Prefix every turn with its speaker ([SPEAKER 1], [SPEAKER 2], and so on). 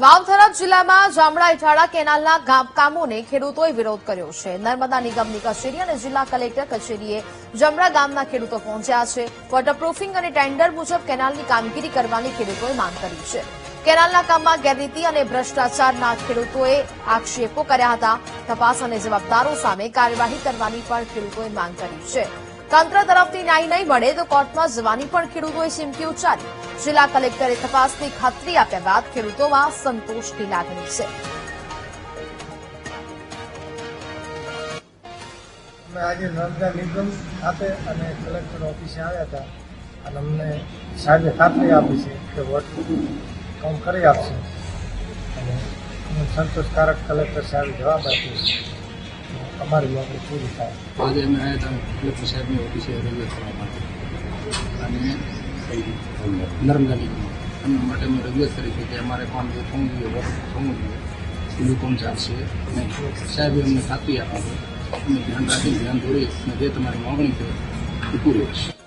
[SPEAKER 1] વાવથરા જિલ્લામાં જામડા ઇટાળા કેનાલના કામોને ખેડૂતોએ વિરોધ કર્યો છે। નર્મદા નિગમની કચેરી અને જિલ્લા કલેક્ટર કચેરીએ જમડા ગામના ખેડૂતો પહોંચ્યા છે। વોટરપ્રૂફિંગ અને ટેન્ડર મુજબ કેનાલની કામગીરી કરવાની ખેડૂતોએ માંગ કરી છે। કેનાલના કામમાં ગેરરીતિ અને ભ્રષ્ટાચારના ખેડૂતોએ આક્ષેપો કર્યા હતા। તપાસ અને જવાબદારો સામે કાર્યવાહી કરવાની પણ ખેડૂતોએ માંગ કરી છે। તંત્ર તરફથી ન્યાય નહીં મળે તો કોર્ટમાં જવાની પણ ખેડૂતોએ ચીમકી ઉચ્ચારી। જિલ્લા કલેક્ટરે તપાસની ખાતરી આપ્યા બાદ ખેડૂતોમાં સંતોષની લાગણી છે।
[SPEAKER 2] આજે નર્મદા નિગમ ખાતે અને કલેક્ટર ઓફિસે આવ્યા હતા અને અમને સાહેબે ખાતરી આપી છે કે વોટરપ્રૂફ કામ કરી આપશે અને સંતોષકારક કલેક્ટર સાહેબે જવાબ આપ્યો છે। અમારી માંગણી પૂરી થાય।
[SPEAKER 3] આજે અમે આવ્યા હતા કલેક્ટર સાહેબની ઓફિસે રજૂઆત કરવા માટે અને નર્મદા નિગમ એમના માટે અમે રજૂઆત કરી છે કે અમારે પણ જે થવું જોઈએ વોટરપ્રૂફ થવું જોઈએ એનું કામ ચાલશે નહીં। સાહેબે અમને ખાતરી આપી છે અમે ધ્યાન રાખી ધ્યાન દોરી અને જે તમારી માંગણી છે એ પૂરી થશે।